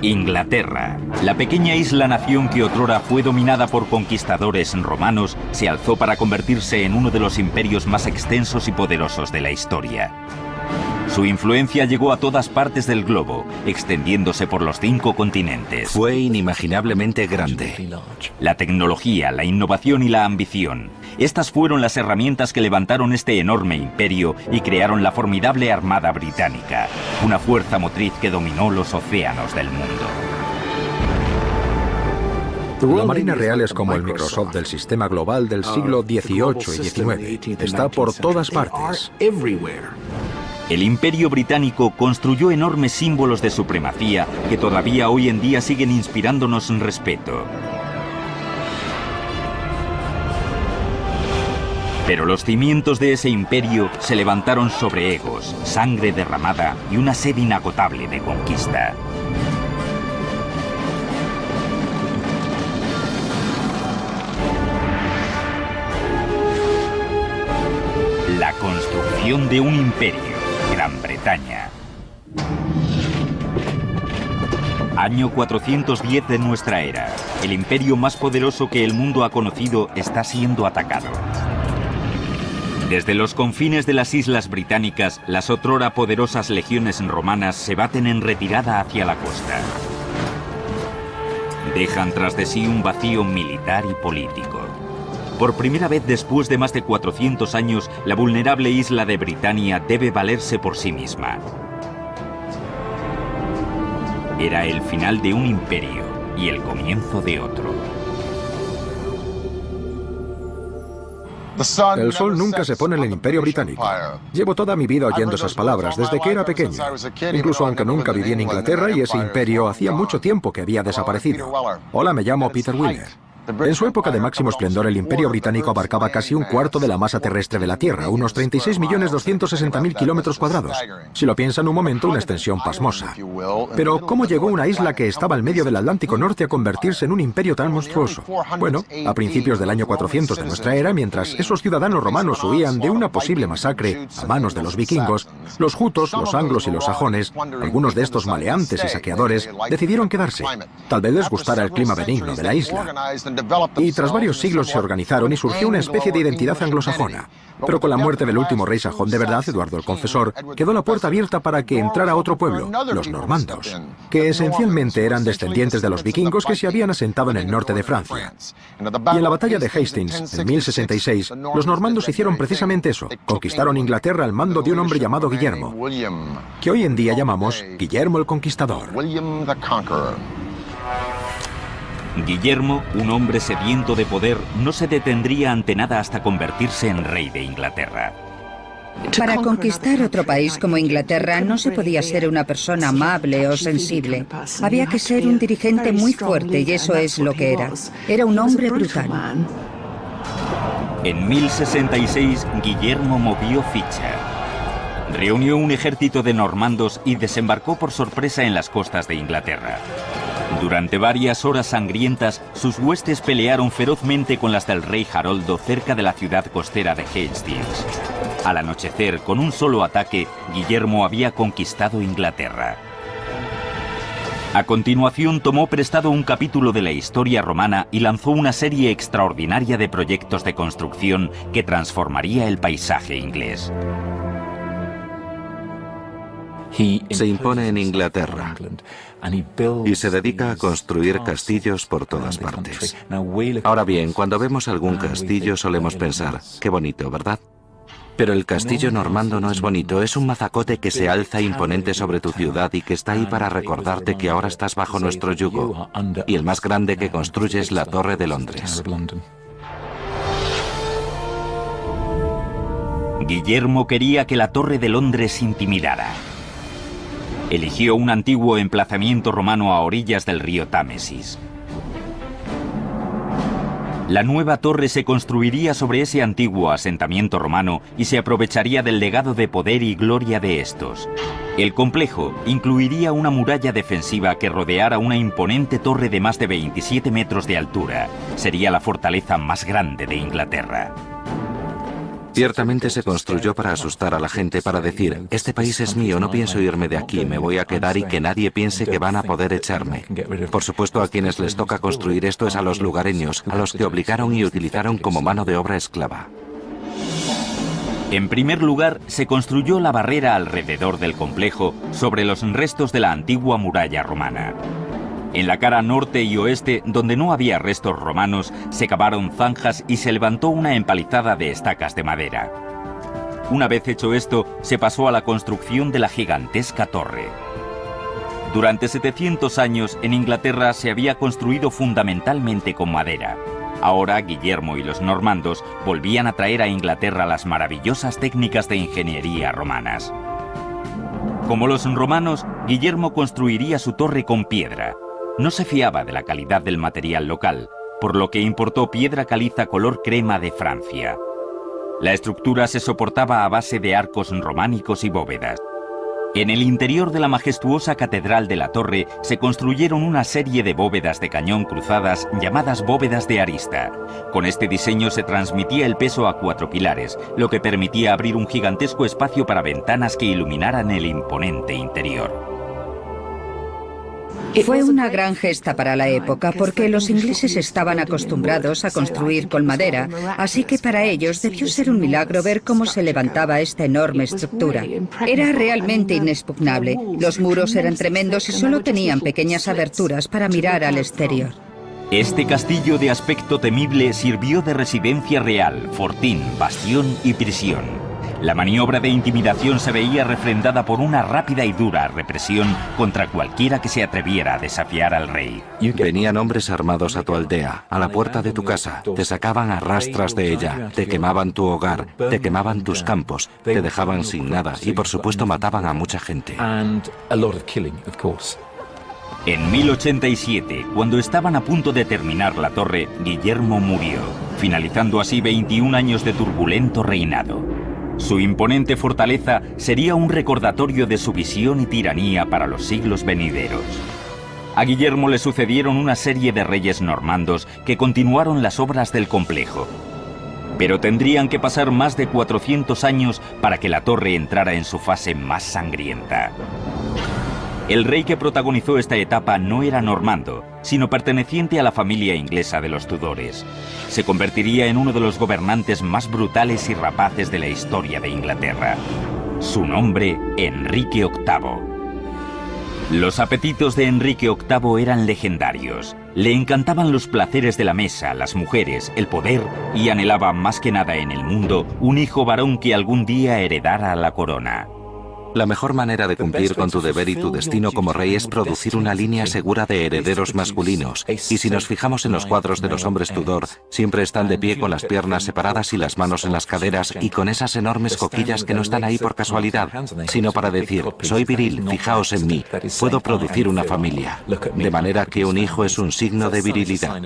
Inglaterra, la pequeña isla-nación que otrora fue dominada por conquistadores romanos, se alzó para convertirse en uno de los imperios más extensos y poderosos de la historia. Su influencia llegó a todas partes del globo, extendiéndose por los 5 continentes. Fue inimaginablemente grande. La tecnología, la innovación y la ambición. Estas fueron las herramientas que levantaron este enorme imperio y crearon la formidable Armada Británica, una fuerza motriz que dominó los océanos del mundo. La Marina Real es como el Microsoft del sistema global del siglo XVIII y XIX. Está por todas partes. El Imperio Británico construyó enormes símbolos de supremacía que todavía hoy en día siguen inspirándonos respeto. Pero los cimientos de ese imperio se levantaron sobre egos, sangre derramada y una sed inagotable de conquista. La construcción de un imperio. Gran Bretaña. Año 410 de nuestra era. El imperio más poderoso que el mundo ha conocido está siendo atacado. Desde los confines de las islas británicas, las otrora poderosas legiones romanas se baten en retirada hacia la costa. Dejan tras de sí un vacío militar y político. Por primera vez después de más de 400 años, la vulnerable isla de Britania debe valerse por sí misma. Era el final de un imperio y el comienzo de otro. El sol nunca se pone en el Imperio Británico. Llevo toda mi vida oyendo esas palabras desde que era pequeño. Incluso aunque nunca viví en Inglaterra y ese imperio hacía mucho tiempo que había desaparecido. Hola, me llamo Peter Wheeler. En su época de máximo esplendor, el Imperio Británico abarcaba casi un cuarto de la masa terrestre de la Tierra, unos 36.260.000 kilómetros cuadrados. Si lo piensan un momento, una extensión pasmosa. Pero, ¿cómo llegó una isla que estaba al medio del Atlántico Norte a convertirse en un imperio tan monstruoso? Bueno, a principios del año 400 de nuestra era, mientras esos ciudadanos romanos huían de una posible masacre a manos de los vikingos, los jutos, los anglos y los sajones, algunos de estos maleantes y saqueadores, decidieron quedarse. Tal vez les gustara el clima benigno de la isla. Y tras varios siglos se organizaron y surgió una especie de identidad anglosajona. Pero con la muerte del último rey sajón de verdad, Eduardo el Confesor, quedó la puerta abierta para que entrara otro pueblo, los normandos, que esencialmente eran descendientes de los vikingos que se habían asentado en el norte de Francia. Y en la batalla de Hastings, en 1066, los normandos hicieron precisamente eso, conquistaron Inglaterra al mando de un hombre llamado Guillermo, que hoy en día llamamos Guillermo el Conquistador. Guillermo, un hombre sediento de poder, no se detendría ante nada hasta convertirse en rey de Inglaterra. Para conquistar otro país como Inglaterra no se podía ser una persona amable o sensible. Había que ser un dirigente muy fuerte y eso es lo que era. Era un hombre brutal. En 1066, Guillermo movió ficha. Reunió un ejército de normandos y desembarcó por sorpresa en las costas de Inglaterra. Durante varias horas sangrientas, sus huestes pelearon ferozmente con las del rey Haroldo cerca de la ciudad costera de Hastings. Al anochecer, con un solo ataque, Guillermo había conquistado Inglaterra. A continuación, tomó prestado un capítulo de la historia romana y lanzó una serie extraordinaria de proyectos de construcción que transformaría el paisaje inglés. Se impone en Inglaterra y se dedica a construir castillos por todas partes. Ahora bien, cuando vemos algún castillo solemos pensar, qué bonito, ¿verdad? Pero el castillo normando no es bonito, es un mazacote que se alza imponente sobre tu ciudad y que está ahí para recordarte que ahora estás bajo nuestro yugo. Y el más grande que construye es la Torre de Londres. Guillermo quería que la Torre de Londres intimidara. Eligió un antiguo emplazamiento romano a orillas del río Támesis. La nueva torre se construiría sobre ese antiguo asentamiento romano y se aprovecharía del legado de poder y gloria de estos. El complejo incluiría una muralla defensiva que rodeara una imponente torre de más de 27 metros de altura. Sería la fortaleza más grande de Inglaterra. Ciertamente se construyó para asustar a la gente, para decir, este país es mío, no pienso irme de aquí, me voy a quedar y que nadie piense que van a poder echarme. Por supuesto, a quienes les toca construir esto es a los lugareños, a los que obligaron y utilizaron como mano de obra esclava. En primer lugar, se construyó la barrera alrededor del complejo sobre los restos de la antigua muralla romana. En la cara norte y oeste, donde no había restos romanos, se cavaron zanjas y se levantó una empalizada de estacas de madera. Una vez hecho esto, se pasó a la construcción de la gigantesca torre. Durante 700 años, en Inglaterra se había construido fundamentalmente con madera. Ahora, Guillermo y los normandos volvían a traer a Inglaterra las maravillosas técnicas de ingeniería romanas. Como los romanos, Guillermo construiría su torre con piedra. No se fiaba de la calidad del material local, por lo que importó piedra caliza color crema de Francia. La estructura se soportaba a base de arcos románicos y bóvedas. En el interior de la majestuosa catedral de la torre se construyeron una serie de bóvedas de cañón cruzadas llamadas bóvedas de arista. Con este diseño se transmitía el peso a 4 pilares, lo que permitía abrir un gigantesco espacio para ventanas que iluminaran el imponente interior. Fue una gran gesta para la época porque los ingleses estaban acostumbrados a construir con madera, así que para ellos debió ser un milagro ver cómo se levantaba esta enorme estructura. Era realmente inexpugnable. Los muros eran tremendos y solo tenían pequeñas aberturas para mirar al exterior. Este castillo de aspecto temible sirvió de residencia real, fortín, bastión y prisión. La maniobra de intimidación se veía refrendada por una rápida y dura represión contra cualquiera que se atreviera a desafiar al rey. Venían hombres armados a tu aldea, a la puerta de tu casa, te sacaban a rastras de ella, te quemaban tu hogar, te quemaban tus campos, te dejaban sin nada y por supuesto mataban a mucha gente. En 1087, cuando estaban a punto de terminar la torre, Guillermo murió, finalizando así 21 años de turbulento reinado. Su imponente fortaleza sería un recordatorio de su visión y tiranía para los siglos venideros. A Guillermo le sucedieron una serie de reyes normandos que continuaron las obras del complejo. Pero tendrían que pasar más de 400 años para que la torre entrara en su fase más sangrienta. El rey que protagonizó esta etapa no era normando, sino perteneciente a la familia inglesa de los Tudores. Se convertiría en uno de los gobernantes más brutales y rapaces de la historia de Inglaterra. Su nombre, Enrique VIII. Los apetitos de Enrique VIII eran legendarios. Le encantaban los placeres de la mesa, las mujeres, el poder y anhelaba más que nada en el mundo un hijo varón que algún día heredara la corona. La mejor manera de cumplir con tu deber y tu destino como rey es producir una línea segura de herederos masculinos. Y si nos fijamos en los cuadros de los hombres Tudor, siempre están de pie con las piernas separadas y las manos en las caderas y con esas enormes coquillas que no están ahí por casualidad, sino para decir, soy viril, fijaos en mí, puedo producir una familia. De manera que un hijo es un signo de virilidad.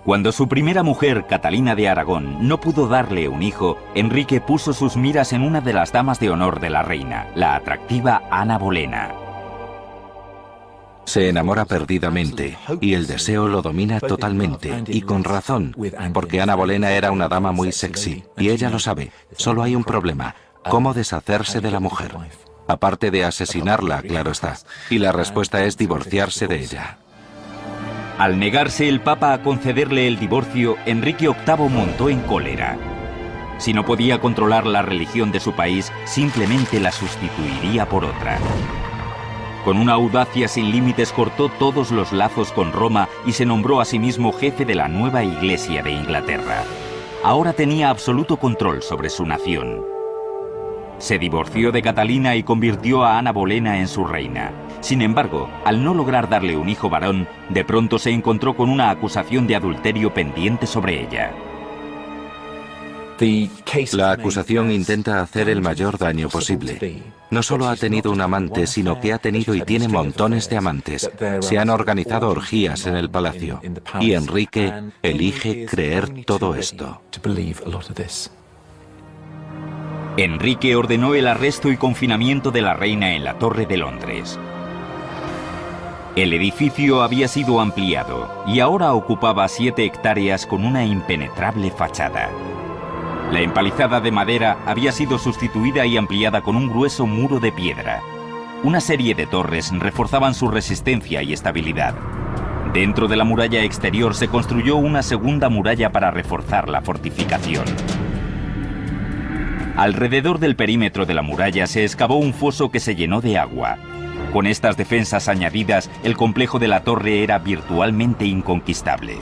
Cuando su primera mujer, Catalina de Aragón, no pudo darle un hijo, Enrique puso sus miras en una de las damas de honor de la reina, la atractiva Ana Bolena. Se enamora perdidamente y el deseo lo domina totalmente, y con razón, porque Ana Bolena era una dama muy sexy, y ella lo sabe. Solo hay un problema, ¿cómo deshacerse de la mujer? Aparte de asesinarla, claro está, y la respuesta es divorciarse de ella. Al negarse el Papa a concederle el divorcio, Enrique VIII montó en cólera. Si no podía controlar la religión de su país, simplemente la sustituiría por otra. Con una audacia sin límites cortó todos los lazos con Roma y se nombró a sí mismo jefe de la nueva Iglesia de Inglaterra. Ahora tenía absoluto control sobre su nación. Se divorció de Catalina y convirtió a Ana Bolena en su reina. Sin embargo, al no lograr darle un hijo varón, de pronto se encontró con una acusación de adulterio pendiente sobre ella. La acusación intenta hacer el mayor daño posible. No solo ha tenido un amante, sino que ha tenido y tiene montones de amantes. Se han organizado orgías en el palacio. Y Enrique elige creer todo esto. Enrique ordenó el arresto y confinamiento de la reina en la Torre de Londres. El edificio había sido ampliado y ahora ocupaba 7 hectáreas con una impenetrable fachada. La empalizada de madera había sido sustituida y ampliada con un grueso muro de piedra. Una serie de torres reforzaban su resistencia y estabilidad. Dentro de la muralla exterior se construyó una segunda muralla para reforzar la fortificación. Alrededor del perímetro de la muralla se excavó un foso que se llenó de agua. Con estas defensas añadidas, el complejo de la torre era virtualmente inconquistable.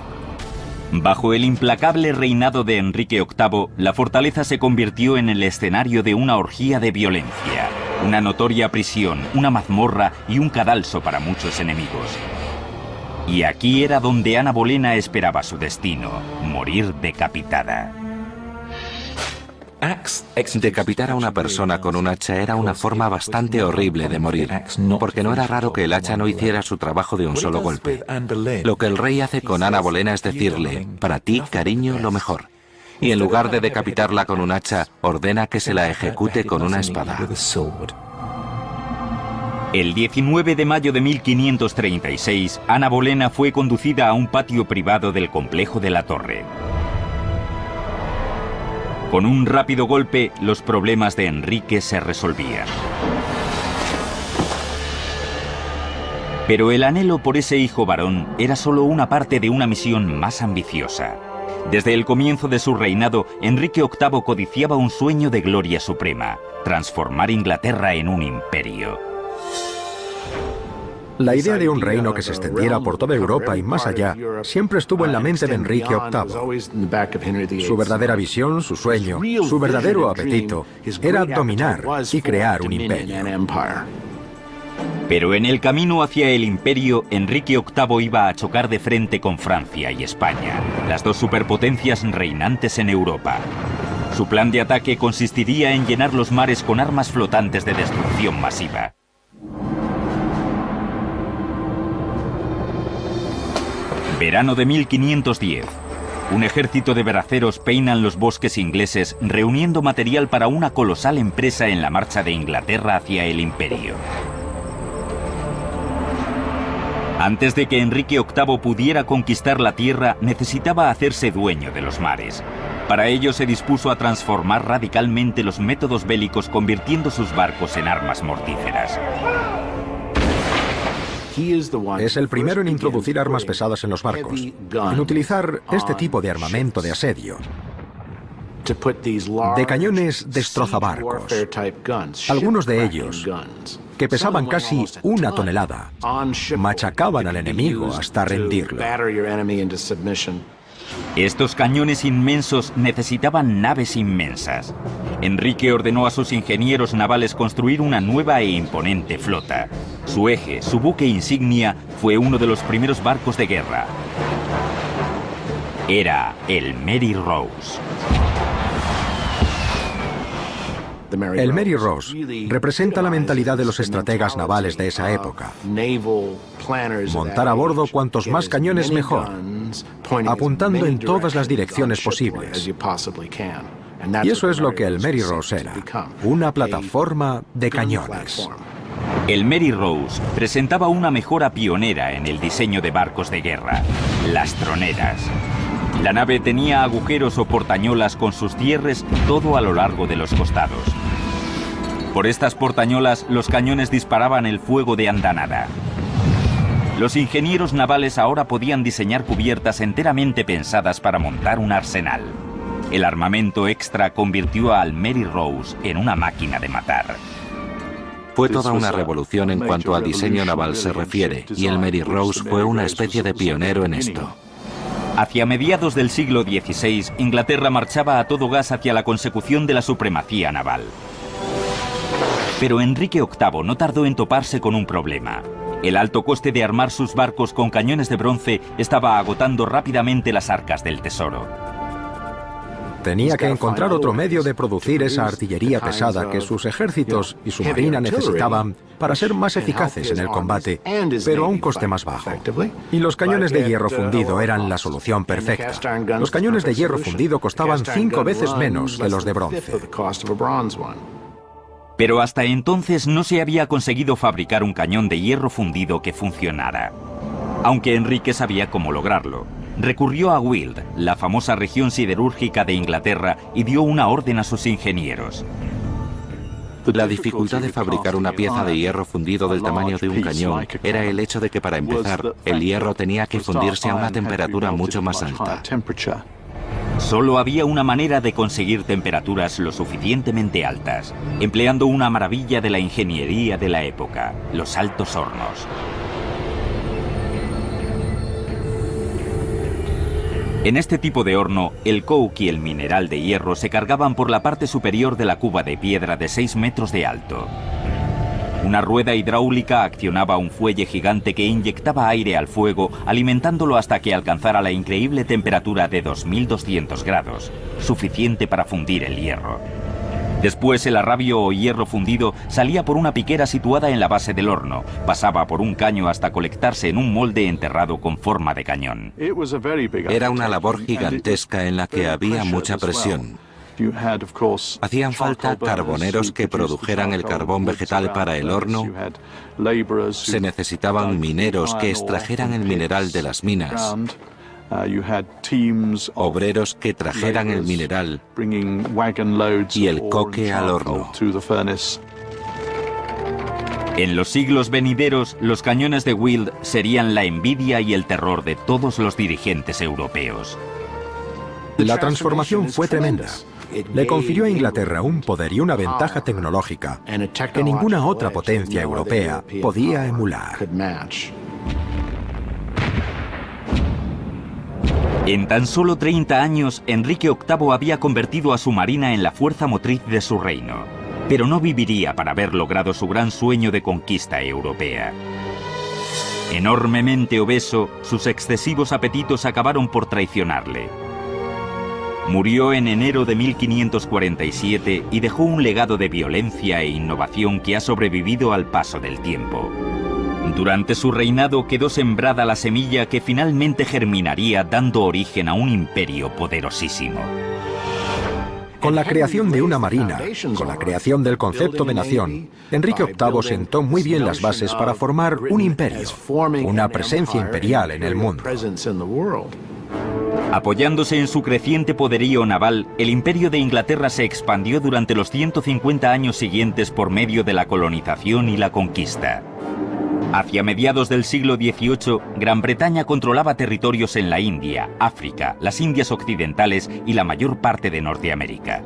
Bajo el implacable reinado de Enrique VIII, la fortaleza se convirtió en el escenario de una orgía de violencia, una notoria prisión, una mazmorra y un cadalso para muchos enemigos. Y aquí era donde Ana Bolena esperaba su destino, morir decapitada. Decapitar a una persona con un hacha era una forma bastante horrible de morir, porque no era raro que el hacha no hiciera su trabajo de un solo golpe. Lo que el rey hace con Ana Bolena es decirle, para ti, cariño, lo mejor. Y en lugar de decapitarla con un hacha, ordena que se la ejecute con una espada. El 19 de mayo de 1536, Ana Bolena fue conducida a un patio privado del complejo de la torre. Con un rápido golpe, los problemas de Enrique se resolvían. Pero el anhelo por ese hijo varón era solo una parte de una misión más ambiciosa. Desde el comienzo de su reinado, Enrique VIII codiciaba un sueño de gloria suprema: transformar Inglaterra en un imperio. La idea de un reino que se extendiera por toda Europa y más allá siempre estuvo en la mente de Enrique VIII. Su verdadera visión, su sueño, su verdadero apetito era dominar y crear un imperio. Pero en el camino hacia el imperio, Enrique VIII iba a chocar de frente con Francia y España, las dos superpotencias reinantes en Europa. Su plan de ataque consistiría en llenar los mares con armas flotantes de destrucción masiva. Verano de 1510. Un ejército de braceros peinan los bosques ingleses reuniendo material para una colosal empresa en la marcha de Inglaterra hacia el imperio. Antes de que Enrique VIII pudiera conquistar la tierra, necesitaba hacerse dueño de los mares. Para ello se dispuso a transformar radicalmente los métodos bélicos, convirtiendo sus barcos en armas mortíferas. Es el primero en introducir armas pesadas en los barcos, en utilizar este tipo de armamento de asedio, de cañones destrozabarcos, algunos de ellos, que pesaban casi 1 tonelada, machacaban al enemigo hasta rendirlo. Estos cañones inmensos necesitaban naves inmensas. Enrique ordenó a sus ingenieros navales construir una nueva e imponente flota. Su eje, su buque insignia, fue uno de los primeros barcos de guerra. Era el Mary Rose. El Mary Rose representa la mentalidad de los estrategas navales de esa época. Montar a bordo cuantos más cañones mejor, apuntando en todas las direcciones posibles. Y eso es lo que el Mary Rose era, una plataforma de cañones. El Mary Rose presentaba una mejora pionera en el diseño de barcos de guerra: las troneras. La nave tenía agujeros o portañolas con sus cierres todo a lo largo de los costados. Por estas portañolas los cañones disparaban el fuego de andanada. Los ingenieros navales ahora podían diseñar cubiertas enteramente pensadas para montar un arsenal. El armamento extra convirtió al Mary Rose en una máquina de matar. Fue toda una revolución en cuanto al diseño naval se refiere, y el Mary Rose fue una especie de pionero en esto. Hacia mediados del siglo XVI, Inglaterra marchaba a todo gas hacia la consecución de la supremacía naval. Pero Enrique VIII no tardó en toparse con un problema. El alto coste de armar sus barcos con cañones de bronce estaba agotando rápidamente las arcas del tesoro. Tenía que encontrar otro medio de producir esa artillería pesada que sus ejércitos y su marina necesitaban para ser más eficaces en el combate, pero a un coste más bajo. Y los cañones de hierro fundido eran la solución perfecta. Los cañones de hierro fundido costaban 5 veces menos que los de bronce. Pero hasta entonces no se había conseguido fabricar un cañón de hierro fundido que funcionara. Aunque Enrique sabía cómo lograrlo. recurrió a Weald, la famosa región siderúrgica de Inglaterra, y dio una orden a sus ingenieros. La dificultad de fabricar una pieza de hierro fundido del tamaño de un cañón era el hecho de que, para empezar, el hierro tenía que fundirse a una temperatura mucho más alta. Solo había una manera de conseguir temperaturas lo suficientemente altas, empleando una maravilla de la ingeniería de la época, los altos hornos. En este tipo de horno, el coke y el mineral de hierro se cargaban por la parte superior de la cuba de piedra de 6 metros de alto. Una rueda hidráulica accionaba un fuelle gigante que inyectaba aire al fuego, alimentándolo hasta que alcanzara la increíble temperatura de 2200 grados, suficiente para fundir el hierro. Después, el arrabio o hierro fundido salía por una piquera situada en la base del horno, pasaba por un caño hasta colectarse en un molde enterrado con forma de cañón. Era una labor gigantesca en la que había mucha presión. Hacían falta carboneros que produjeran el carbón vegetal para el horno. Se necesitaban mineros que extrajeran el mineral de las minas. Obreros que trajeran el mineral y el coque al horno. En los siglos venideros, los cañones de Weald serían la envidia y el terror de todos los dirigentes europeos. La transformación fue tremenda. Le confirió a Inglaterra un poder y una ventaja tecnológica que ninguna otra potencia europea podía emular. En tan solo 30 años, Enrique VIII había convertido a su marina en la fuerza motriz de su reino, pero no viviría para haber logrado su gran sueño de conquista europea. Enormemente obeso, sus excesivos apetitos acabaron por traicionarle. Murió en enero de 1547 y dejó un legado de violencia e innovación que ha sobrevivido al paso del tiempo. Durante su reinado quedó sembrada la semilla que finalmente germinaría, dando origen a un imperio poderosísimo. Con la creación de una marina, con la creación del concepto de nación, Enrique VIII sentó muy bien las bases para formar un imperio, una presencia imperial en el mundo. Apoyándose en su creciente poderío naval, el Imperio de Inglaterra se expandió durante los 150 años siguientes por medio de la colonización y la conquista. Hacia mediados del siglo XVIII, Gran Bretaña controlaba territorios en la India, África, las Indias Occidentales y la mayor parte de Norteamérica.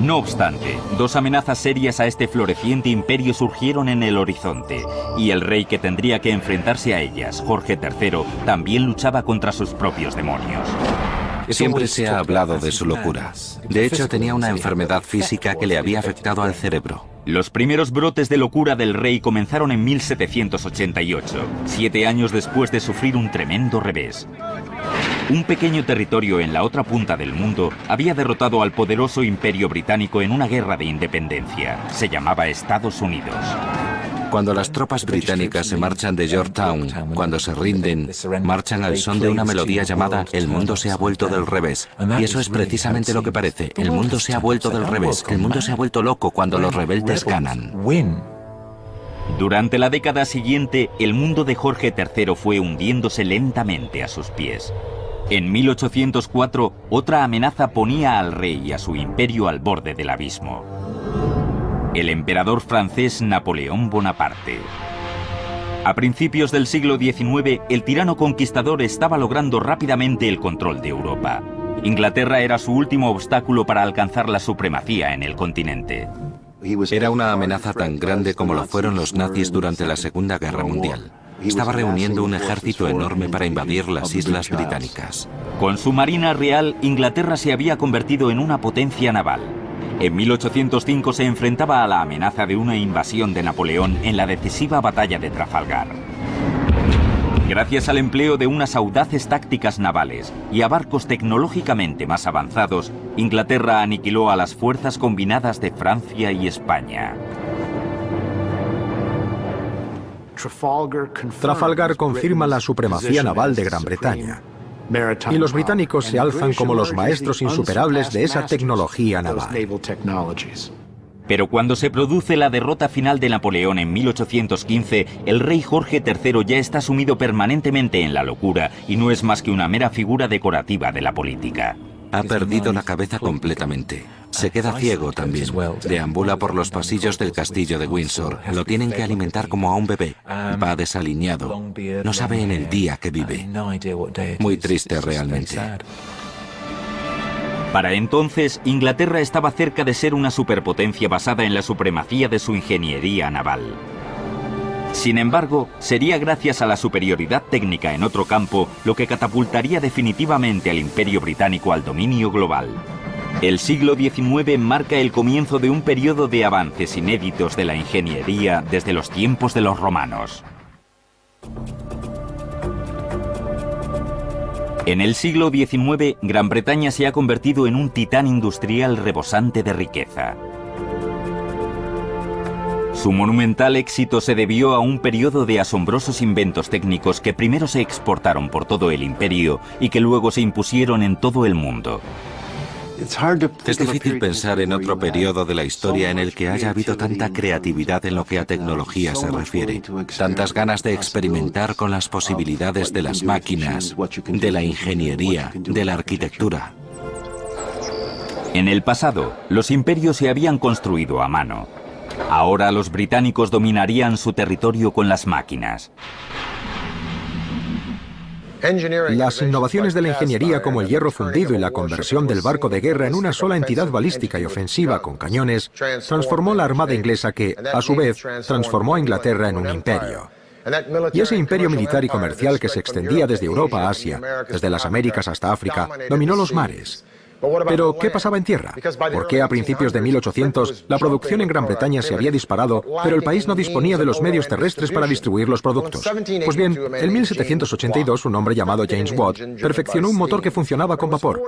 No obstante, dos amenazas serias a este floreciente imperio surgieron en el horizonte, y el rey que tendría que enfrentarse a ellas, Jorge III, también luchaba contra sus propios demonios. Siempre se ha hablado de su locura. De hecho, tenía una enfermedad física que le había afectado al cerebro. Los primeros brotes de locura del rey comenzaron en 1788, 7 años después de sufrir un tremendo revés. Un pequeño territorio en la otra punta del mundo había derrotado al poderoso Imperio Británico en una guerra de independencia. Se llamaba Estados Unidos. Cuando las tropas británicas se marchan de Yorktown, cuando se rinden, marchan al son de una melodía llamada El mundo se ha vuelto del revés. Y eso es precisamente lo que parece. El mundo se ha vuelto del revés. El mundo se ha vuelto loco cuando los rebeldes ganan. Durante la década siguiente, el mundo de Jorge III fue hundiéndose lentamente a sus pies. En 1804, otra amenaza ponía al rey y a su imperio al borde del abismo. El emperador francés Napoleón Bonaparte. A principios del siglo XIX, el tirano conquistador estaba logrando rápidamente el control de Europa. Inglaterra era su último obstáculo para alcanzar la supremacía en el continente. Era una amenaza tan grande como lo fueron los nazis durante la Segunda Guerra Mundial. Estaba reuniendo un ejército enorme para invadir las islas británicas. Con su marina real, Inglaterra se había convertido en una potencia naval. En 1805 se enfrentaba a la amenaza de una invasión de Napoleón en la decisiva batalla de Trafalgar. Gracias al empleo de unas audaces tácticas navales y a barcos tecnológicamente más avanzados, Inglaterra aniquiló a las fuerzas combinadas de Francia y España. Trafalgar confirma la supremacía naval de Gran Bretaña. Y los británicos se alzan como los maestros insuperables de esa tecnología naval. Pero cuando se produce la derrota final de Napoleón en 1815, el rey Jorge III ya está sumido permanentemente en la locura y no es más que una mera figura decorativa de la política. Ha perdido la cabeza completamente. Se queda ciego también. Deambula por los pasillos del castillo de Windsor. Lo tienen que alimentar como a un bebé. Va desaliñado. No sabe en el día que vive. Muy triste realmente. Para entonces, Inglaterra estaba cerca de ser una superpotencia basada en la supremacía de su ingeniería naval. Sin embargo, sería gracias a la superioridad técnica en otro campo lo que catapultaría definitivamente al Imperio Británico al dominio global. El siglo XIX marca el comienzo de un periodo de avances inéditos de la ingeniería desde los tiempos de los romanos. En el siglo XIX, Gran Bretaña se ha convertido en un titán industrial rebosante de riqueza. Su monumental éxito se debió a un periodo de asombrosos inventos técnicos que primero se exportaron por todo el imperio y que luego se impusieron en todo el mundo. Es difícil pensar en otro periodo de la historia en el que haya habido tanta creatividad en lo que a tecnología se refiere, tantas ganas de experimentar con las posibilidades de las máquinas, de la ingeniería, de la arquitectura. En el pasado, los imperios se habían construido a mano. Ahora los británicos dominarían su territorio con las máquinas. Las innovaciones de la ingeniería como el hierro fundido y la conversión del barco de guerra en una sola entidad balística y ofensiva con cañones transformó la armada inglesa que, a su vez, transformó a Inglaterra en un imperio. Y ese imperio militar y comercial que se extendía desde Europa a Asia, desde las Américas hasta África, dominó los mares. Pero, ¿qué pasaba en tierra? ¿Por qué a principios de 1800 la producción en Gran Bretaña se había disparado, pero el país no disponía de los medios terrestres para distribuir los productos? Pues bien, en 1782 un hombre llamado James Watt perfeccionó un motor que funcionaba con vapor.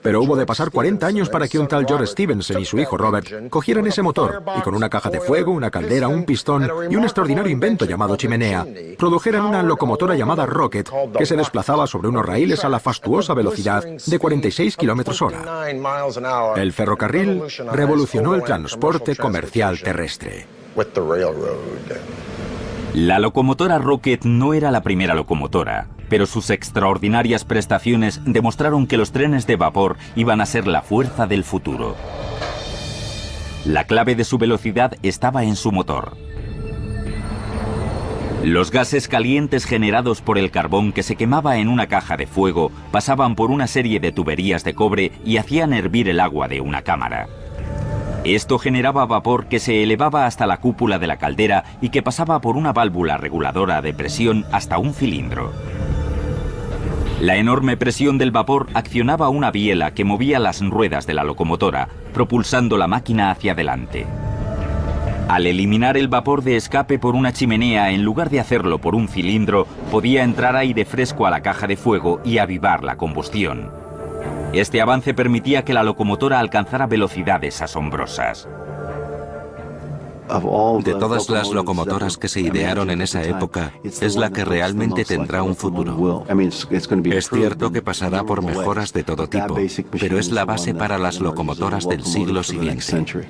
Pero hubo de pasar 40 años para que un tal George Stephenson y su hijo Robert cogieran ese motor y con una caja de fuego, una caldera, un pistón y un extraordinario invento llamado chimenea, produjeran una locomotora llamada Rocket que se desplazaba sobre unos raíles a la fastuosa velocidad de 46 km/h. El ferrocarril revolucionó el transporte comercial terrestre. La locomotora Rocket no era la primera locomotora, pero sus extraordinarias prestaciones demostraron que los trenes de vapor iban a ser la fuerza del futuro. La clave de su velocidad estaba en su motor. Los gases calientes generados por el carbón que se quemaba en una caja de fuego pasaban por una serie de tuberías de cobre y hacían hervir el agua de una cámara. Esto generaba vapor que se elevaba hasta la cúpula de la caldera y que pasaba por una válvula reguladora de presión hasta un cilindro. La enorme presión del vapor accionaba una biela que movía las ruedas de la locomotora, propulsando la máquina hacia adelante. Al eliminar el vapor de escape por una chimenea en lugar de hacerlo por un cilindro, podía entrar aire fresco a la caja de fuego y avivar la combustión. Este avance permitía que la locomotora alcanzara velocidades asombrosas. De todas las locomotoras que se idearon en esa época, es la que realmente tendrá un futuro. Es cierto que pasará por mejoras de todo tipo, pero es la base para las locomotoras del siglo siguiente.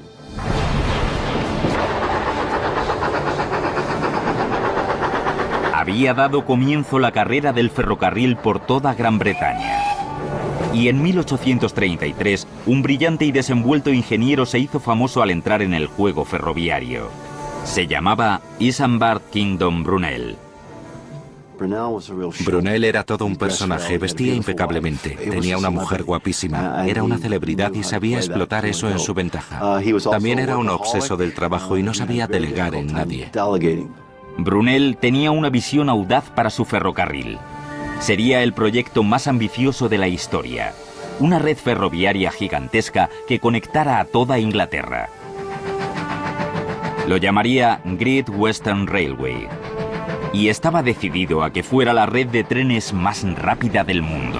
Había dado comienzo la carrera del ferrocarril por toda Gran Bretaña. Y en 1833, un brillante y desenvuelto ingeniero se hizo famoso al entrar en el juego ferroviario. Se llamaba Isambard Kingdom Brunel. Brunel era todo un personaje, vestía impecablemente, tenía una mujer guapísima, era una celebridad y sabía explotar eso en su ventaja. También era un obseso del trabajo y no sabía delegar en nadie. Brunel tenía una visión audaz para su ferrocarril. Sería el proyecto más ambicioso de la historia. Una red ferroviaria gigantesca que conectara a toda Inglaterra. Lo llamaría Great Western Railway. Y estaba decidido a que fuera la red de trenes más rápida del mundo.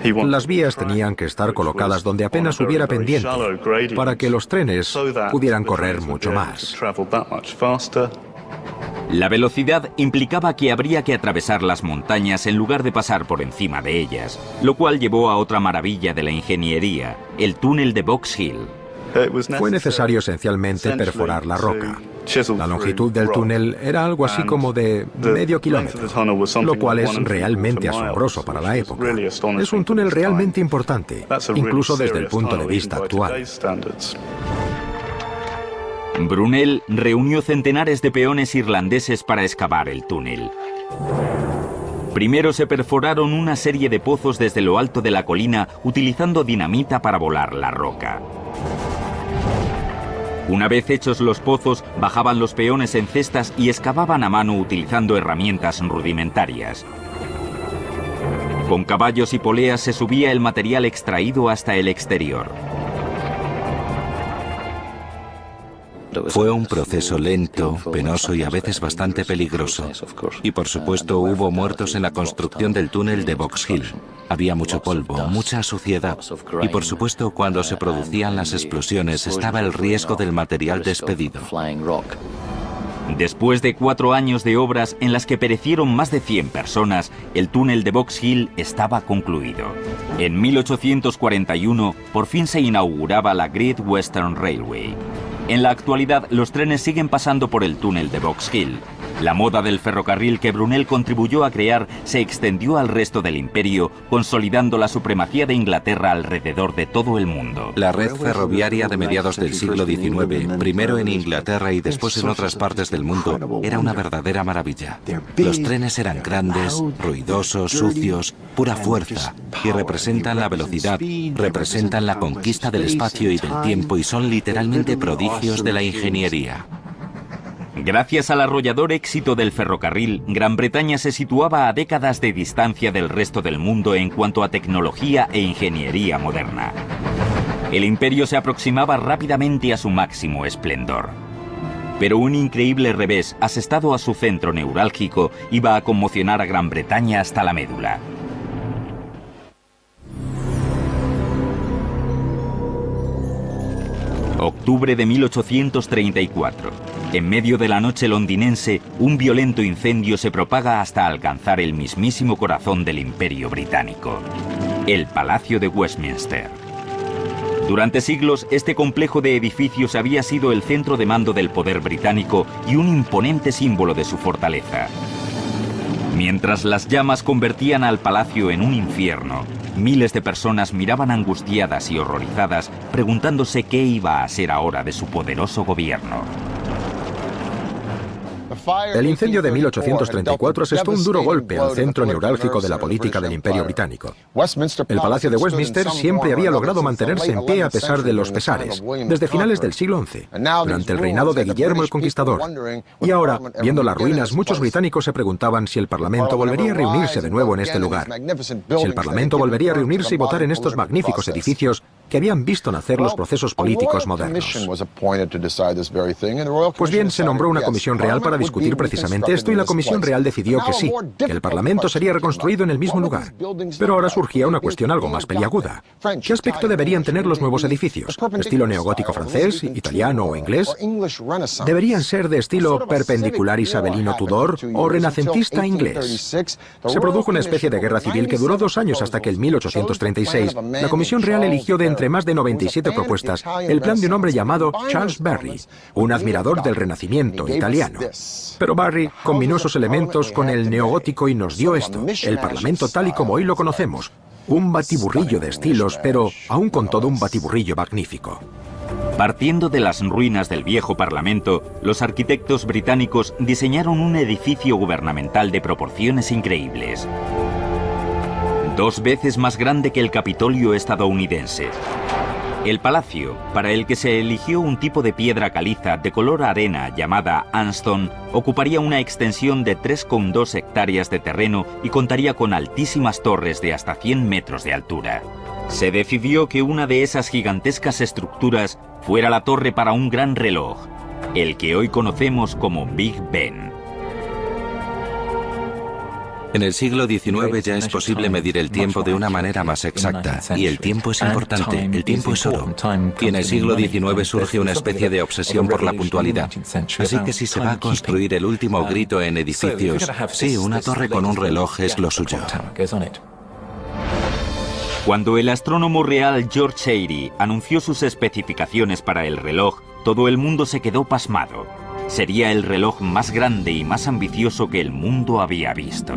Las vías tenían que estar colocadas donde apenas hubiera pendiente, para que los trenes pudieran correr mucho más. La velocidad implicaba que habría que atravesar las montañas en lugar de pasar por encima de ellas, lo cual llevó a otra maravilla de la ingeniería, el túnel de Box Hill. Fue necesario esencialmente perforar la roca. La longitud del túnel era algo así como de medio kilómetro, lo cual es realmente asombroso para la época. Es un túnel realmente importante, incluso desde el punto de vista actual. Brunel reunió centenares de peones irlandeses para excavar el túnel. Primero se perforaron una serie de pozos desde lo alto de la colina utilizando dinamita para volar la roca. Una vez hechos los pozos, bajaban los peones en cestas y excavaban a mano utilizando herramientas rudimentarias. Con caballos y poleas se subía el material extraído hasta el exterior. Fue un proceso lento, penoso y a veces bastante peligroso. Y por supuesto hubo muertos en la construcción del túnel de Box Hill. Había mucho polvo, mucha suciedad. Y por supuesto cuando se producían las explosiones estaba el riesgo del material despedido. Después de 4 años de obras en las que perecieron más de 100 personas, el túnel de Box Hill estaba concluido. En 1841 por fin se inauguraba la Great Western Railway. En la actualidad, los trenes siguen pasando por el túnel de Box Hill. La moda del ferrocarril que Brunel contribuyó a crear se extendió al resto del imperio, consolidando la supremacía de Inglaterra alrededor de todo el mundo. La red ferroviaria de mediados del siglo XIX, primero en Inglaterra y después en otras partes del mundo, era una verdadera maravilla. Los trenes eran grandes, ruidosos, sucios, pura fuerza, y representan la velocidad, representan la conquista del espacio y del tiempo y son literalmente prodigios de la ingeniería. Gracias al arrollador éxito del ferrocarril, Gran Bretaña se situaba a décadas de distancia del resto del mundo en cuanto a tecnología e ingeniería moderna. El imperio se aproximaba rápidamente a su máximo esplendor. Pero un increíble revés, asestado a su centro neurálgico, iba a conmocionar a Gran Bretaña hasta la médula. Octubre de 1834. En medio de la noche londinense, un violento incendio se propaga hasta alcanzar el mismísimo corazón del Imperio Británico, el Palacio de Westminster. Durante siglos, este complejo de edificios había sido el centro de mando del poder británico y un imponente símbolo de su fortaleza. Mientras las llamas convertían al palacio en un infierno, miles de personas miraban angustiadas y horrorizadas, preguntándose qué iba a ser ahora de su poderoso gobierno. El incendio de 1834 asestó un duro golpe al centro neurálgico de la política del Imperio Británico. El Palacio de Westminster siempre había logrado mantenerse en pie a pesar de los pesares, desde finales del siglo XI, durante el reinado de Guillermo el Conquistador. Y ahora, viendo las ruinas, muchos británicos se preguntaban si el Parlamento volvería a reunirse de nuevo en este lugar, si el Parlamento volvería a reunirse y votar en estos magníficos edificios que habían visto nacer los procesos políticos modernos. Pues bien, se nombró una comisión real para discutir precisamente esto y la comisión real decidió que sí, que el Parlamento sería reconstruido en el mismo lugar. Pero ahora surgía una cuestión algo más peliaguda. ¿Qué aspecto deberían tener los nuevos edificios? ¿Estilo neogótico francés, italiano o inglés? ¿Deberían ser de estilo perpendicular isabelino Tudor o renacentista inglés? Se produjo una especie de guerra civil que duró 2 años hasta que en 1836 la comisión real eligió de entre más de 97 propuestas el plan de un hombre llamado Charles Barry, un admirador del Renacimiento italiano. Pero Barry combinó esos elementos con el neogótico y nos dio esto, el Parlamento tal y como hoy lo conocemos. Un batiburrillo de estilos, pero aún con todo un batiburrillo magnífico. Partiendo de las ruinas del viejo Parlamento, los arquitectos británicos diseñaron un edificio gubernamental de proporciones increíbles. 2 veces más grande que el Capitolio estadounidense. El palacio, para el que se eligió un tipo de piedra caliza de color arena llamada Anston, ocuparía una extensión de 3,2 hectáreas de terreno y contaría con altísimas torres de hasta 100 metros de altura. Se decidió que una de esas gigantescas estructuras fuera la torre para un gran reloj, el que hoy conocemos como Big Ben. En el siglo XIX ya es posible medir el tiempo de una manera más exacta, y el tiempo es importante, el tiempo es oro. Y en el siglo XIX surge una especie de obsesión por la puntualidad. Así que si se va a construir el último grito en edificios, sí, una torre con un reloj es lo suyo. Cuando el astrónomo real George Airy anunció sus especificaciones para el reloj, todo el mundo se quedó pasmado. Sería el reloj más grande y más ambicioso que el mundo había visto.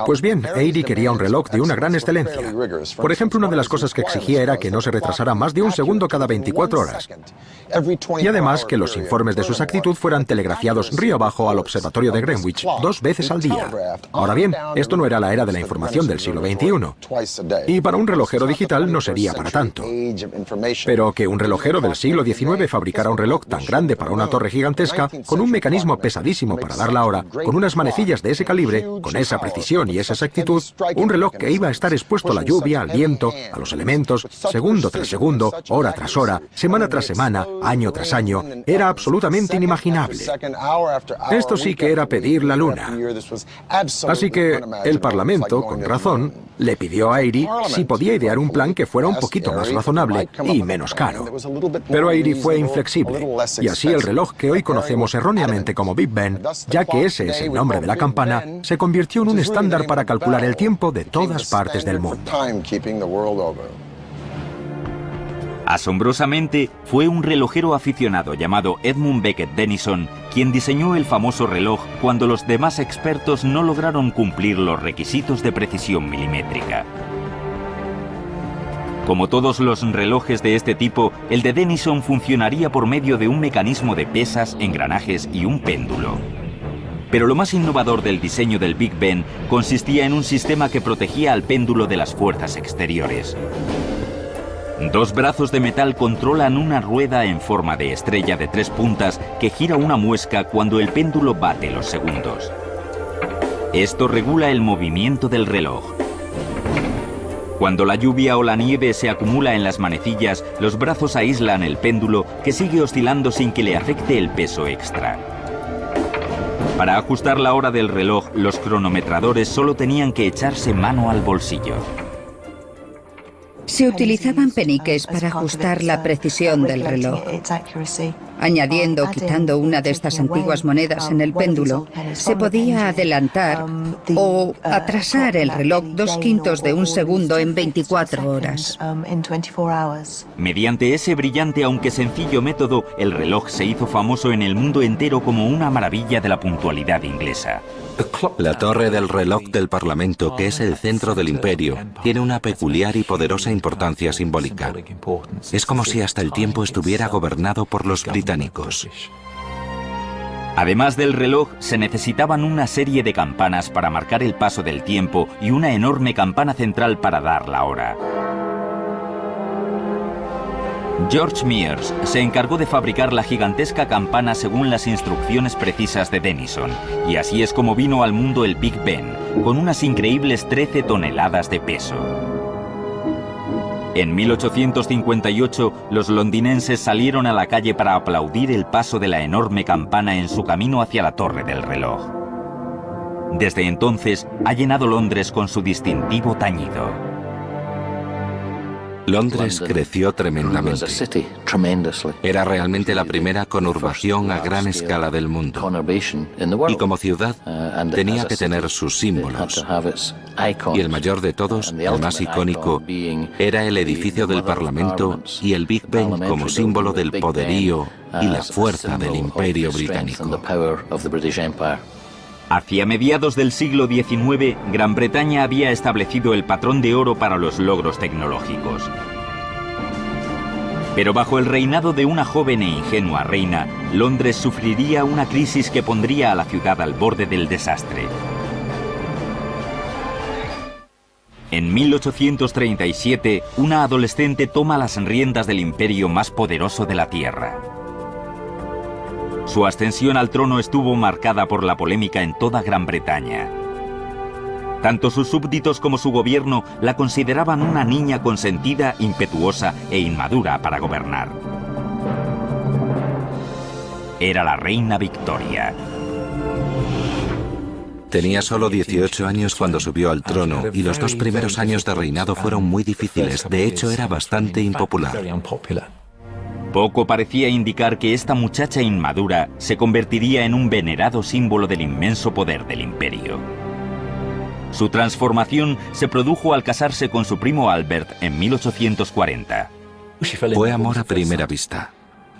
Pues bien, Airy quería un reloj de una gran excelencia. Por ejemplo, una de las cosas que exigía era que no se retrasara más de un segundo cada 24 horas. Y además que los informes de su exactitud fueran telegrafiados río abajo al observatorio de Greenwich 2 veces al día. Ahora bien, esto no era la era de la información del siglo XXI. Y para un relojero digital no sería para tanto. Pero que un relojero del siglo XIX fabricara un reloj tan grande para una torre gigantesca, con un mecanismo pesadísimo para dar la hora, con unas manecillas de ese calibre, con esa precisión y esa exactitud, un reloj que iba a estar expuesto a la lluvia, al viento, a los elementos, segundo tras segundo, hora tras hora, semana tras semana, año tras año, era absolutamente inimaginable. Esto sí que era pedir la luna. Así que el Parlamento, con razón, le pidió a Airy si podía idear un plan que fuera un poquito más razonable y menos caro. Pero Airy fue inflexible, y así el reloj que hoy conocemos erróneamente como Big Ben, ya que ese es el nombre de la campana, se convirtió en un estándar para calcular el tiempo de todas partes del mundo. Asombrosamente, fue un relojero aficionado llamado Edmund Beckett Denison quien diseñó el famoso reloj cuando los demás expertos no lograron cumplir los requisitos de precisión milimétrica. Como todos los relojes de este tipo, el de Denison funcionaría por medio de un mecanismo de pesas, engranajes y un péndulo. Pero lo más innovador del diseño del Big Ben consistía en un sistema que protegía al péndulo de las fuerzas exteriores. Dos brazos de metal controlan una rueda en forma de estrella de 3 puntas que gira una muesca cuando el péndulo bate los segundos. Esto regula el movimiento del reloj. Cuando la lluvia o la nieve se acumula en las manecillas, los brazos aíslan el péndulo que sigue oscilando sin que le afecte el peso extra. Para ajustar la hora del reloj, los cronometradores solo tenían que echarse mano al bolsillo. Se utilizaban peniques para ajustar la precisión del reloj. Añadiendo o quitando una de estas antiguas monedas en el péndulo, se podía adelantar o atrasar el reloj 2/5 de un segundo en 24 horas. Mediante ese brillante aunque sencillo método, el reloj se hizo famoso en el mundo entero como una maravilla de la puntualidad inglesa. La torre del reloj del Parlamento, que es el centro del imperio, tiene una peculiar y poderosa importancia simbólica. Es como si hasta el tiempo estuviera gobernado por los británicos. Además del reloj, se necesitaban una serie de campanas para marcar el paso del tiempo y una enorme campana central para dar la hora. George Mears se encargó de fabricar la gigantesca campana según las instrucciones precisas de Denison, y así es como vino al mundo el Big Ben, con unas increíbles 13 toneladas de peso. En 1858, los londinenses salieron a la calle para aplaudir el paso de la enorme campana en su camino hacia la torre del reloj. Desde entonces, ha llenado Londres con su distintivo tañido. Londres creció tremendamente. Era realmente la primera conurbación a gran escala del mundo. Y como ciudad, tenía que tener sus símbolos. Y el mayor de todos, el más icónico, era el edificio del Parlamento y el Big Ben como símbolo del poderío y la fuerza del Imperio Británico. Hacia mediados del siglo XIX, Gran Bretaña había establecido el patrón de oro para los logros tecnológicos. Pero bajo el reinado de una joven e ingenua reina, Londres sufriría una crisis que pondría a la ciudad al borde del desastre. En 1837, una adolescente toma las riendas del imperio más poderoso de la Tierra. Su ascensión al trono estuvo marcada por la polémica en toda Gran Bretaña. Tanto sus súbditos como su gobierno la consideraban una niña consentida, impetuosa e inmadura para gobernar. Era la reina Victoria. Tenía solo 18 años cuando subió al trono y los 2 primeros años de reinado fueron muy difíciles. De hecho, era bastante impopular. Poco parecía indicar que esta muchacha inmadura se convertiría en un venerado símbolo del inmenso poder del imperio. Su transformación se produjo al casarse con su primo Albert en 1840. Fue amor a primera vista.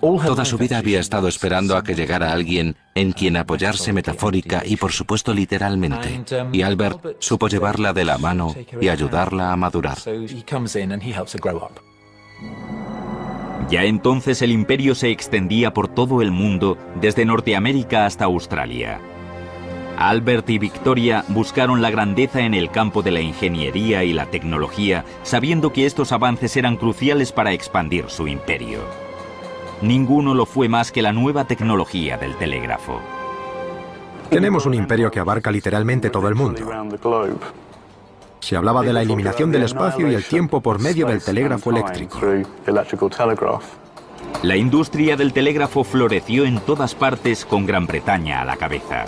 Toda su vida había estado esperando a que llegara alguien en quien apoyarse metafórica y por supuesto literalmente. Y Albert supo llevarla de la mano y ayudarla a madurar. Ya entonces el imperio se extendía por todo el mundo, desde Norteamérica hasta Australia. Albert y Victoria buscaron la grandeza en el campo de la ingeniería y la tecnología, sabiendo que estos avances eran cruciales para expandir su imperio. Ninguno lo fue más que la nueva tecnología del telégrafo. Tenemos un imperio que abarca literalmente todo el mundo. Se hablaba de la eliminación del espacio y el tiempo por medio del telégrafo eléctrico. La industria del telégrafo floreció en todas partes, con Gran Bretaña a la cabeza.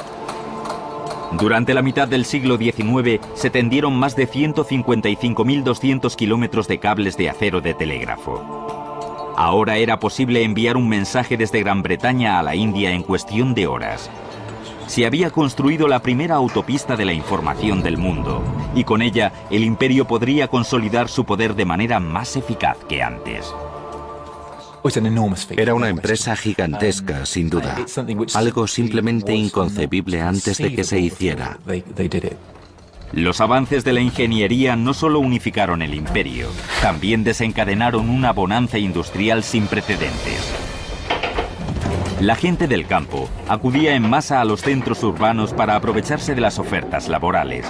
Durante la mitad del siglo XIX se tendieron más de 155.200 kilómetros de cables de acero de telégrafo. Ahora era posible enviar un mensaje desde Gran Bretaña a la India en cuestión de horas. Se había construido la primera autopista de la información del mundo, y con ella el imperio podría consolidar su poder de manera más eficaz que antes. Era una empresa gigantesca, sin duda. Algo simplemente inconcebible antes de que se hiciera. Los avances de la ingeniería no solo unificaron el imperio, también desencadenaron una bonanza industrial sin precedentes. La gente del campo acudía en masa a los centros urbanos para aprovecharse de las ofertas laborales.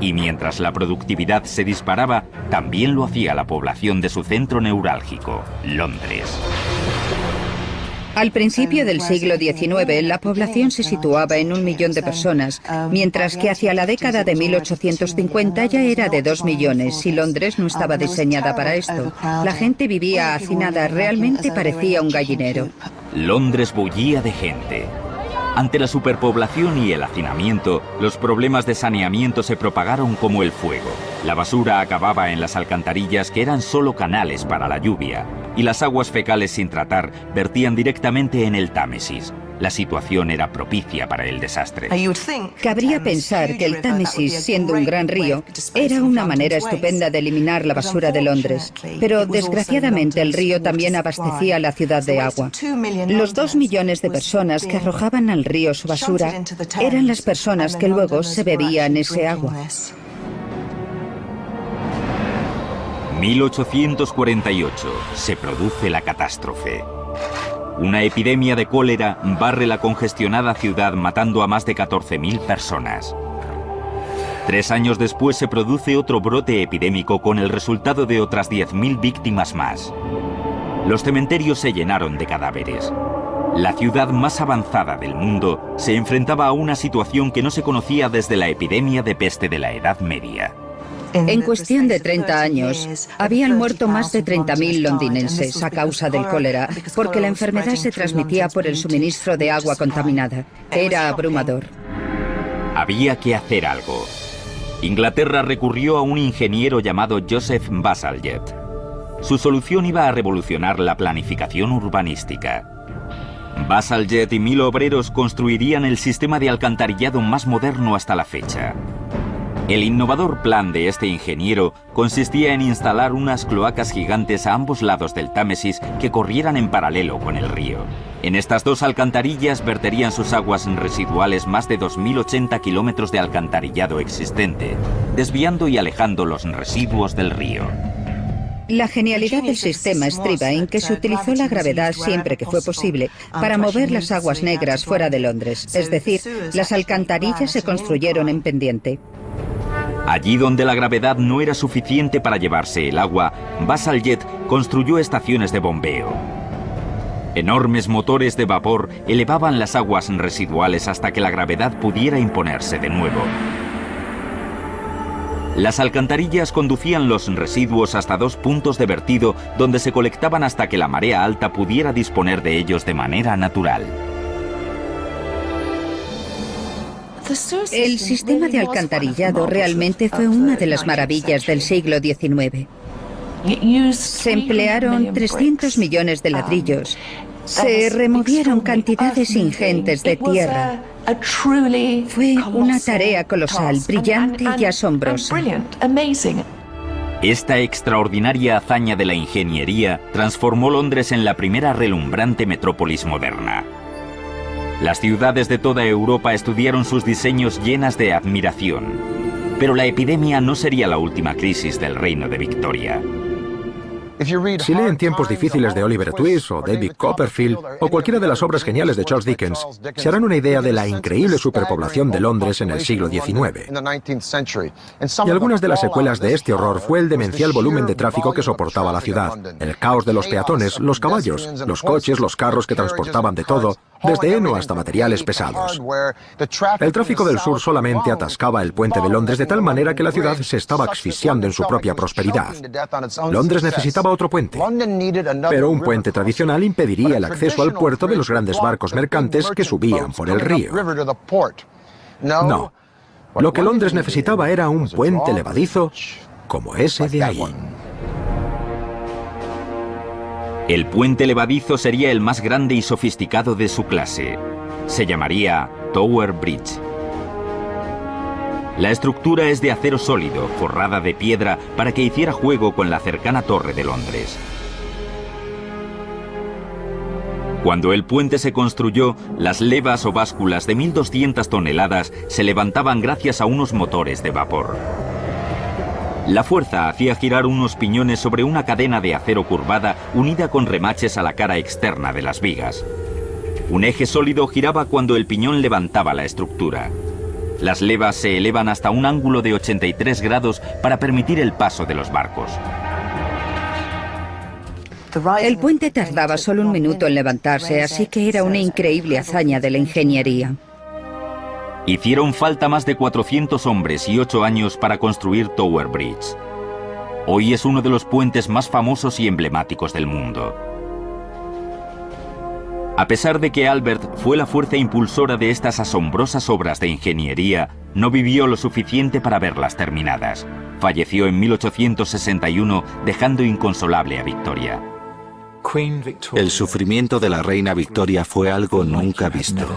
Y mientras la productividad se disparaba, también lo hacía la población de su centro neurálgico, Londres. Al principio del siglo XIX, la población se situaba en 1 millón de personas, mientras que hacia la década de 1850 ya era de 2 millones, y Londres no estaba diseñada para esto. La gente vivía hacinada, realmente parecía un gallinero. Londres bullía de gente. Ante la superpoblación y el hacinamiento, los problemas de saneamiento se propagaron como el fuego. La basura acababa en las alcantarillas, que eran solo canales para la lluvia, y las aguas fecales sin tratar vertían directamente en el Támesis. La situación era propicia para el desastre. Cabría pensar que el Támesis, siendo un gran río, era una manera estupenda de eliminar la basura de Londres. Pero desgraciadamente el río también abastecía la ciudad de agua. Los 2 millones de personas que arrojaban al río su basura eran las personas que luego se bebían ese agua. 1848. Se produce la catástrofe. Una epidemia de cólera barre la congestionada ciudad, matando a más de 14.000 personas. 3 años después se produce otro brote epidémico con el resultado de otras 10.000 víctimas más. Los cementerios se llenaron de cadáveres. La ciudad más avanzada del mundo se enfrentaba a una situación que no se conocía desde la epidemia de peste de la Edad Media. En cuestión de 30 años, habían muerto más de 30.000 londinenses a causa del cólera, porque la enfermedad se transmitía por el suministro de agua contaminada. Era abrumador. Había que hacer algo. Inglaterra recurrió a un ingeniero llamado Joseph Bazalgette. Su solución iba a revolucionar la planificación urbanística. Bazalgette y 1.000 obreros construirían el sistema de alcantarillado más moderno hasta la fecha. El innovador plan de este ingeniero consistía en instalar unas cloacas gigantes a ambos lados del Támesis que corrieran en paralelo con el río. En estas 2 alcantarillas verterían sus aguas residuales más de 2.080 kilómetros de alcantarillado existente, desviando y alejando los residuos del río. La genialidad del sistema estriba en que se utilizó la gravedad siempre que fue posible para mover las aguas negras fuera de Londres, es decir, las alcantarillas se construyeron en pendiente. Allí donde la gravedad no era suficiente para llevarse el agua, Bazalgette construyó estaciones de bombeo. Enormes motores de vapor elevaban las aguas residuales hasta que la gravedad pudiera imponerse de nuevo. Las alcantarillas conducían los residuos hasta 2 puntos de vertido donde se colectaban hasta que la marea alta pudiera disponer de ellos de manera natural. El sistema de alcantarillado realmente fue una de las maravillas del siglo XIX. Se emplearon 300 millones de ladrillos. Se removieron cantidades ingentes de tierra. Fue una tarea colosal, brillante y asombrosa. Esta extraordinaria hazaña de la ingeniería transformó Londres en la primera relumbrante metrópolis moderna. Las ciudades de toda Europa estudiaron sus diseños llenas de admiración. Pero la epidemia no sería la última crisis del reino de Victoria. Si leen Tiempos difíciles de Oliver Twist o David Copperfield o cualquiera de las obras geniales de Charles Dickens, se harán una idea de la increíble superpoblación de Londres en el siglo XIX. Y algunas de las secuelas de este horror fue el demencial volumen de tráfico que soportaba la ciudad, el caos de los peatones, los caballos, los coches, los carros que transportaban de todo, desde heno hasta materiales pesados. El tráfico del sur solamente atascaba el puente de Londres de tal manera que la ciudad se estaba asfixiando en su propia prosperidad. Londres necesitaba otro puente, pero un puente tradicional impediría el acceso al puerto de los grandes barcos mercantes que subían por el río. No, lo que Londres necesitaba era un puente levadizo como ese de ahí. El puente levadizo sería el más grande y sofisticado de su clase. Se llamaría Tower Bridge. La estructura es de acero sólido, forrada de piedra para que hiciera juego con la cercana Torre de Londres. Cuando el puente se construyó, las levas o básculas de 1.200 toneladas se levantaban gracias a unos motores de vapor. La fuerza hacía girar unos piñones sobre una cadena de acero curvada unida con remaches a la cara externa de las vigas. Un eje sólido giraba cuando el piñón levantaba la estructura. Las levas se elevan hasta un ángulo de 83 grados para permitir el paso de los barcos. El puente tardaba solo un minuto en levantarse, así que era una increíble hazaña de la ingeniería. Hicieron falta más de 400 hombres y 8 años para construir Tower Bridge. Hoy es uno de los puentes más famosos y emblemáticos del mundo. A pesar de que Albert fue la fuerza impulsora de estas asombrosas obras de ingeniería, no vivió lo suficiente para verlas terminadas. Falleció en 1861, dejando inconsolable a Victoria. El sufrimiento de la reina Victoria fue algo nunca visto.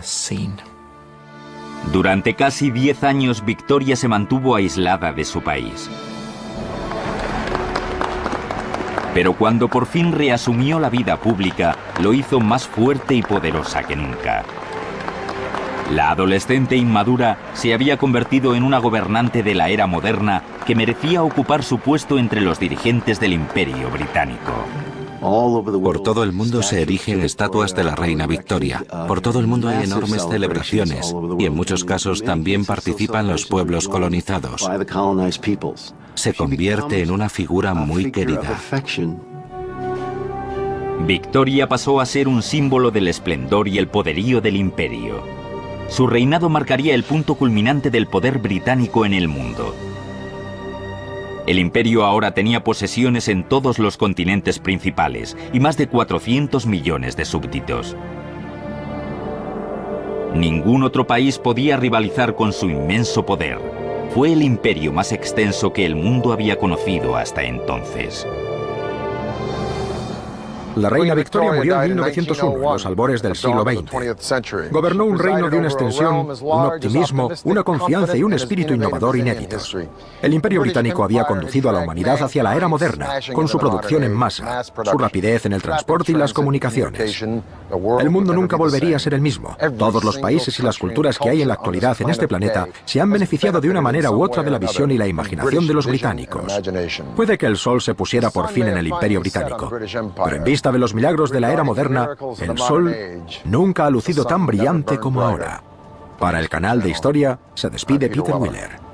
Durante casi 10 años, Victoria se mantuvo aislada de su país. Pero cuando por fin reasumió la vida pública, lo hizo más fuerte y poderosa que nunca. La adolescente inmadura se había convertido en una gobernante de la era moderna que merecía ocupar su puesto entre los dirigentes del Imperio Británico. Por todo el mundo se erigen estatuas de la reina Victoria. Por todo el mundo hay enormes celebraciones y en muchos casos también participan los pueblos colonizados. Se convierte en una figura muy querida. Victoria pasó a ser un símbolo del esplendor y el poderío del imperio. Su reinado marcaría el punto culminante del poder británico en el mundo. El imperio ahora tenía posesiones en todos los continentes principales y más de 400 millones de súbditos. Ningún otro país podía rivalizar con su inmenso poder. Fue el imperio más extenso que el mundo había conocido hasta entonces. La reina Victoria murió en 1901, en los albores del siglo XX. Gobernó un reino de una extensión, un optimismo, una confianza y un espíritu innovador inéditos. El Imperio Británico había conducido a la humanidad hacia la era moderna, con su producción en masa, su rapidez en el transporte y las comunicaciones. El mundo nunca volvería a ser el mismo. Todos los países y las culturas que hay en la actualidad en este planeta se han beneficiado de una manera u otra de la visión y la imaginación de los británicos. Puede que el sol se pusiera por fin en el Imperio Británico, pero en vista de los milagros de la era moderna, el sol nunca ha lucido tan brillante como ahora. Para el canal de Historia, se despide Peter Wheeler.